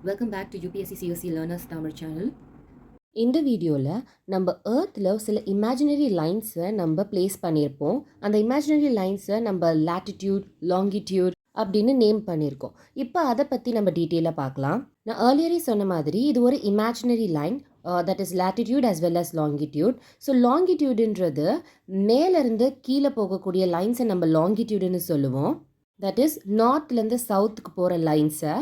Welcome back to UPSC COC Learners Tamil channel. இந்த வீடியோவில் நம்ம ஏர்த்தில் சில இமேஜினரி லைன்ஸை நம்ம பிளேஸ் பண்ணியிருப்போம். அந்த இமேஜினரி லைன்ஸை நம்ம லேட்டிடியூட், லாங்கிடியூட் அப்படின்னு நேம் பண்ணியிருக்கோம். இப்போ அதை பற்றி நம்ம டீட்டெயிலாக பார்க்கலாம். நான் ஏர்லியரே சொன்ன மாதிரி இது ஒரு imaginary line, that is latitude as well as longitude. So லாங்கிடியூடுன்றது மேலேருந்து கீழே போகக்கூடிய லைன்ஸை நம்ம லாங்கிடியூடுன்னு சொல்லுவோம். தட் இஸ் நார்த்லேருந்து சவுத்துக்கு போகிற லைன்ஸை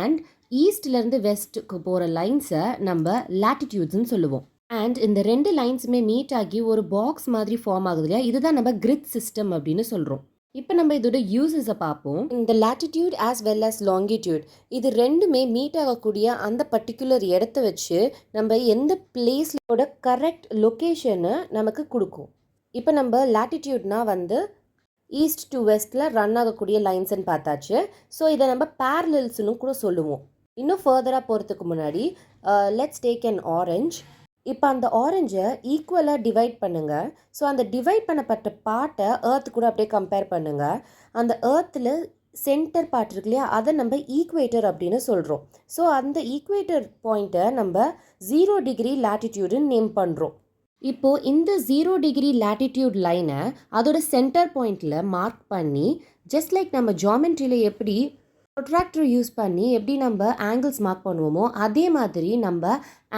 அண்ட் ஈஸ்ட்லேருந்து வெஸ்ட்டுக்கு போகிற லைன்ஸை நம்ம லேட்டிடியூட்ஸ்னு சொல்லுவோம். அண்ட் இந்த ரெண்டு லைன்ஸுமே மீட் ஆகி ஒரு பாக்ஸ் மாதிரி ஃபார்ம் ஆகுது இல்லையா, இதுதான் நம்ம கிரிட் சிஸ்டம் அப்படின்னு சொல்கிறோம். இப்போ நம்ம இதோட யூசஸை பார்ப்போம். இந்த latitude as well as longitude இது ரெண்டுமே மீட் ஆகக்கூடிய அந்த பர்டிகுலர் இடத்த வச்சு நம்ம எந்த பிளேஸோட கரெக்ட் லொக்கேஷனை நமக்கு கொடுக்கும். இப்போ நம்ம லேட்டிடியூட்னா ஈஸ்ட் டு வெஸ்ட்டில் ரன் ஆகக்கூடிய லைன்ஸ்ன்னு பார்த்தாச்சு. ஸோ இதை நம்ம பேரலல்ஸ்னு கூட சொல்லுவோம். இன்னும் ஃபர்தராக போகிறதுக்கு முன்னாடி லெட்ஸ் டேக் அன் ஆரஞ்ச். இப்போ அந்த ஆரஞ்சை ஈக்குவலாக டிவைட் பண்ணுங்கள். ஸோ அந்த டிவைட் பண்ணப்பட்ட பார்ட்டை ஏர்த்து கூட அப்படியே கம்பேர் பண்ணுங்கள். அந்த ஏர்த்தில் சென்டர் பார்ட் இருக்கு இல்லையா, அதை நம்ம ஈக்குவேட்டர் அப்படின்னு சொல்கிறோம். ஸோ அந்த ஈக்குவேட்டர் பாயிண்ட்டை நம்ம 0 டிகிரி லேட்டிடியூடுன்னு நேம் பண்ணுறோம். இப்போது இந்த 0 டிகிரி லேட்டிடியூட் லைனை அதோட சென்டர் பாயிண்டில் மார்க் பண்ணி, ஜஸ்ட் லைக் நம்ம ஜாமெண்ட்ரியில் எப்படி ப்ரொட்ராக்டர் யூஸ் பண்ணி எப்படி நம்ம ஆங்கிள்ஸ் மார்க் பண்ணுவோமோ அதே மாதிரி நம்ம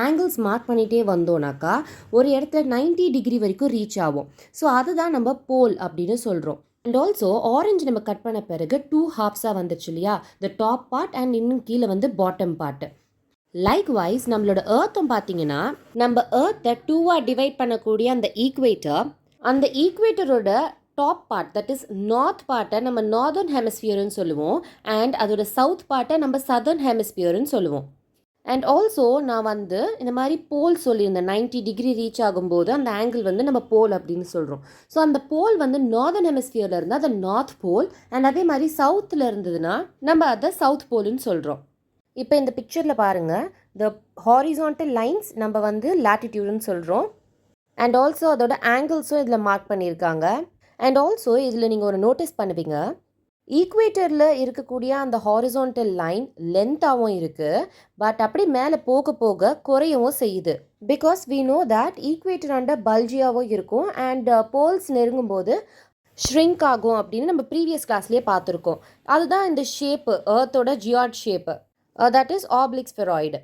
ஆங்கிள்ஸ் மார்க் பண்ணிகிட்டே வந்தோம்னாக்கா ஒரு இடத்துல 90 டிகிரி வரைக்கும் ரீச் ஆகும். ஸோ அதுதான் நம்ம போல் அப்படின்னு சொல்கிறோம். அண்ட் ஆல்சோ ஆரஞ்சு நம்ம கட் பண்ண பிறகு 2 ஹாஃப்ஸாக வந்துச்சு இல்லையா, த டாப் பார்ட் அண்ட் இன்னும் கீழே பாட்டம் பார்ட்டு. லைக்வைஸ் நம்மளோட ஏர்த்தும் பார்த்தீங்கன்னா நம்ம ஏர்த்தை 2ஆக டிவைட் பண்ணக்கூடிய அந்த ஈக்குவேட்டரோட top part that is north பார்ட்டை நம்ம நார்தர்ன் ஹெமிஸ்பியர்னு சொல்லுவோம். அண்ட் அதோட சவுத் பார்ட்டை நம்ம சதர்ன் ஹெமிஸ்பியர்னு சொல்லுவோம். அண்ட் ஆல்சோ நான் இந்த மாதிரி போல் சொல்லியிருந்தேன். 90 டிகிரி ரீச் ஆகும்போது அந்த ஆங்கிள் நம்ம போல் அப்படின்னு சொல்கிறோம். ஸோ அந்த போல் நார்தர்ன் ஹெமிஸ்பியரில் இருந்தால் அதை நார்த் போல், அண்ட் அதே மாதிரி சவுத்தில் இருந்ததுன்னா நம்ம அதை சவுத் போல்னு சொல்கிறோம். இப்போ இந்த பிக்சரில் பாருங்கள், த ஹாரிசான்டல் லைன்ஸ் நம்ம லேட்டிடியூடுன்னு சொல்கிறோம். அண்ட் ஆல்சோ அதோட ஆங்கிள்ஸும் இதில் மார்க் பண்ணியிருக்காங்க. அண்ட் ஆல்சோ இதில் நீங்கள் ஒரு நோட்டீஸ் பண்ணுவீங்க, ஈக்குவேட்டரில் இருக்கக்கூடிய அந்த ஹாரிசான்டல் லைன் லென்த்தாகவும் இருக்குது, பட் அப்படி மேலே போக போக குறையவும் செய்யுது. Because we know that equator under பல்ஜியாகவும் இருக்கும் அண்ட் போல்ஸ் நெருங்கும்போது ஷ்ரிங்க் ஆகும் அப்படின்னு நம்ம ப்ரீவியஸ் கிளாஸ்லேயே பார்த்துருக்கோம். அதுதான் இந்த ஷேப்பு, ஏர்த்தோட geoid shape, that is oblate spheroid.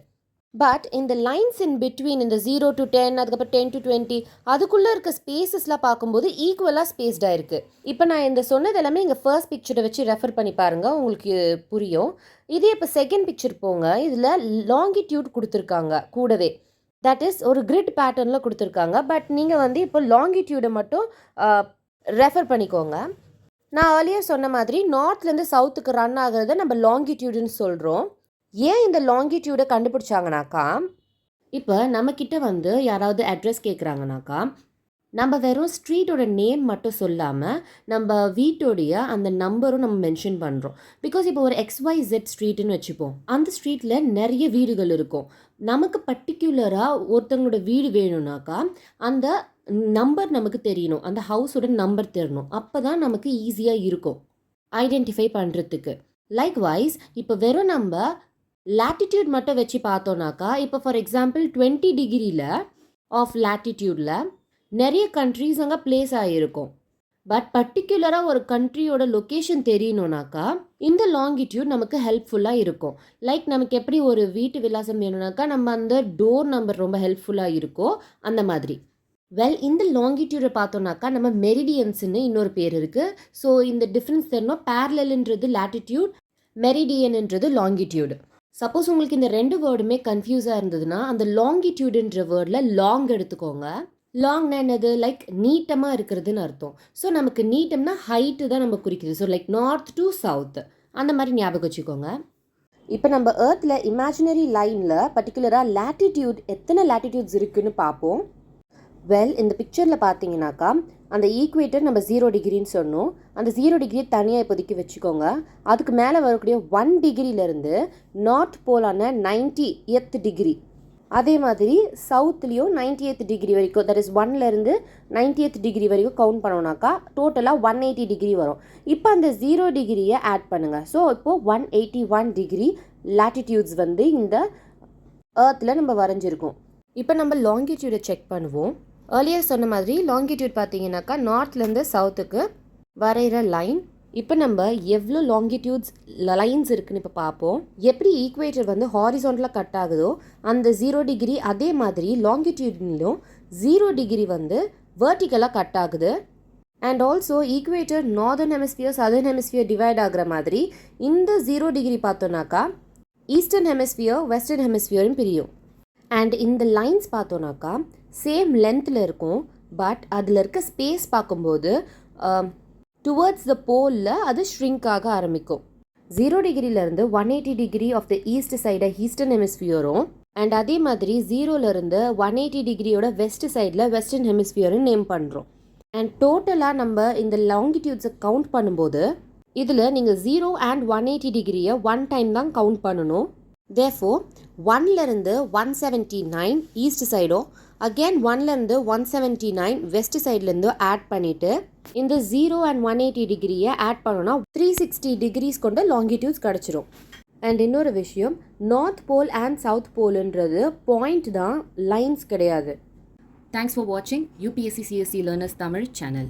But இந்த லைன்ஸ் இன் பிட்வீன் இந்த 0 to 10 அதுக்கப்புறம் 10 to 20 அதுக்குள்ளே இருக்க ஸ்பேசஸ்லாம் பார்க்கும்போது ஈக்குவலாக ஸ்பேஸ்டாக இருக்குது. இப்போ நான் இந்த சொன்னது எல்லாமே இங்கே ஃபர்ஸ்ட் பிக்சரை வச்சு ரெஃபர் பண்ணி பாருங்கள், உங்களுக்கு புரியும். இதே இப்போ செகண்ட் பிக்சர் போங்க, இதில் லாங்கிடியூட் கொடுத்துருக்காங்க கூடவே, தட் இஸ் ஒரு கிரிட் பேட்டர்னில் கொடுத்துருக்காங்க. பட் நீங்கள் இப்போ லாங்கிடியூடை மட்டும் ரெஃபர் பண்ணிக்கோங்க. நான் ஏர்லியர் சொன்ன மாதிரி நார்த்லேருந்து சவுத்துக்கு ரன் ஆகிறத நம்ம லாங்கிடியூடுன்னு சொல்கிறோம். ஏன் இந்த லாங்கிடியூடை கண்டுபிடிச்சாங்கனாக்கா, இப்போ நம்மக்கிட்ட யாராவது அட்ரஸ் கேட்குறாங்கனாக்கா நம்ம வெறும் ஸ்ட்ரீட்டோட நேம் மட்டும் சொல்லாமல் நம்ம வீட்டோடைய அந்த நம்பரும் நம்ம மென்ஷன் பண்ணுறோம். பிகாஸ் இப்போ ஒரு XYZ ஸ்ட்ரீட்டுன்னு வச்சுப்போம், அந்த ஸ்ட்ரீட்டில் நிறைய வீடுகள் இருக்கும். நமக்கு பர்டிகுலராக ஒருத்தவங்களோட வீடு வேணும்னாக்கா அந்த நம்பர் நமக்கு தெரியணும், அந்த ஹவுஸோட நம்பர் தெரியணும். அப்போ தான் நமக்கு ஈஸியாக இருக்கும் ஐடென்டிஃபை பண்ணுறதுக்கு. லைக்வைஸ் இப்போ வெறும் நம்ம லேட்டிடியூட் மட்டும் வச்சு பார்த்தோன்னாக்கா, இப்போ ஃபார் எக்ஸாம்பிள் 20 டிகிரியில் ஆஃப் லேட்டிடியூடில் நிறைய கண்ட்ரீஸ் அங்கே பிளேஸ் ஆகிருக்கும். பட் பர்டிகுலராக ஒரு கண்ட்ரியோட லொக்கேஷன் தெரியணுன்னாக்கா இந்த லாங்கிடியூட் நமக்கு ஹெல்ப்ஃபுல்லாக இருக்கும். லைக் நமக்கு எப்படி ஒரு வீட்டு விலாசம் வேணும்னாக்கா நம்ம அந்த டோர் நம்பர் ரொம்ப ஹெல்ப்ஃபுல்லாக இருக்கோ அந்த மாதிரி. இந்த லாங்கிடியூடை பார்த்தோன்னாக்கா நம்ம மெரிடியன்ஸ்னு இன்னொரு பேர் இருக்குது. ஸோ இந்த டிஃப்ரென்ஸ் தெரியணும். பேரலல்ன்றது லேட்டிடியூட், மெரிடியன்ன்றது லாங்கிடியூடு. சப்போஸ் உங்களுக்கு இந்த ரெண்டு வேர்டுமே கன்ஃபியூஸாக இருந்ததுன்னா அந்த லாங்கிடியூடுன்ற வேர்டில் லாங் எடுத்துக்கோங்க. லாங்னா என்னது, லைக் நீட்டமாக இருக்கிறதுன்னு அர்த்தம். ஸோ நமக்கு நீட்டம்னா ஹைட்டு தான் நம்ம குறிக்குது. So like north to south அந்த மாதிரி ஞாபகம் வச்சுக்கோங்க. இப்போ நம்ம ஏர்த்தில் இமேஜினரி லைனில் பர்டிகுலராக லேட்டிடியூட் எத்தனை லேட்டிடியூட்ஸ் இருக்குதுன்னு பார்ப்போம். இந்த பிக்சரில் பார்த்தீங்கன்னாக்கா அந்த ஈக்குவேட்டர் நம்ம 0 டிகிரின்னு சொன்னோம். அந்த 0 டிகிரியை தனியாக இப்போதைக்கு வச்சுக்கோங்க. அதுக்கு மேலே வரக்கூடிய 1 டிகிரியிலேருந்து நார்த் போலான 90th டிகிரி, அதே மாதிரி சவுத்துலேயும் 90th டிகிரி வரைக்கும், தட் இஸ் 1லேருந்து 90th டிகிரி வரைக்கும் கவுண்ட் பண்ணோம்னாக்கா டோட்டலாக 180 டிகிரி வரும். இப்போ அந்த 0 டிகிரியை ஆட் பண்ணுங்கள். ஸோ இப்போது 181 டிகிரி latitudes வந்து இந்த ஏர்த்தில் நம்ம வரைஞ்சிருக்கோம். இப்போ நம்ம லாங்கிடியூடை செக் பண்ணுவோம். ஏர்லியர் சொன்ன மாதிரி லாங்கிடியூட் பார்த்தீங்கன்னாக்கா நார்த்லேருந்து சவுத்துக்கு வரைகிற லைன். இப்போ நம்ம எவ்வளோ லாங்கிடியூட்ஸ் லைன்ஸ் இருக்குன்னு இப்போ பார்ப்போம். எப்படி ஈக்குவேட்டர் வந்து ஹாரிசான்டலாக கட் ஆகுதோ அந்த 0 டிகிரி அதே மாதிரி லாங்கிடியூட்லையும் 0 டிகிரி வந்து வெர்டிக்கலாக கட் ஆகுது. And also equator northern hemisphere southern hemisphere divide ஆகிற மாதிரி இந்த 0 டிகிரி பார்த்தோன்னாக்கா ஈஸ்டர்ன் ஹெமிஸ்பியர் வெஸ்டர்ன் ஹெமிஸ்பியரும் பிரியும். அண்ட் இந்த லைன்ஸ் பார்த்தோன்னாக்கா சேம் லென்த்தில் இருக்கும். பட் அதில் இருக்க ஸ்பேஸ் பார்க்கும்போது டுவர்ட்ஸ் த போலில் அது ஷ்ரிங்க் ஆக ஆரம்பிக்கும். 0 டிகிரிலேருந்து 180 டிகிரி ஆஃப் த ஈஸ்ட் சைடை ஈஸ்டர்ன் ஹெமிஸ்பியரும் அண்ட் அதே மாதிரி 0லேருந்து 180 டிகிரியோட வெஸ்ட் சைடில் வெஸ்டர்ன் ஹெமிஸ்பியரும் நேம் பண்ணுறோம். அண்ட் டோட்டலாக நம்ம இந்த லாங்கிடியூட்ஸை கவுண்ட் பண்ணும்போது இதில் நீங்கள் 0 அண்ட் 180 டிகிரியை 1 டைம் தான் கவுண்ட் பண்ணணும். தேர்ஃபோர் 1லேருந்து 179 ஈஸ்ட் சைடும் அகெயின் 1லேருந்து 179 வெஸ்ட் சைட்லேருந்து ஆட் பண்ணிவிட்டு இந்த 0 அண்ட் 180 டிகிரியை ஆட் பண்ணோன்னா 360 டிகிரிஸ் கொண்ட லாங்கிடியூட்ஸ் கிடச்சிரும். அண்ட் இன்னொரு விஷயம், நார்த் போல் அண்ட் சவுத் போலுன்றது பாயிண்ட் தான், லைன்ஸ் கிடையாது. Thanks for watching UPSC CSC Learners Tamil channel.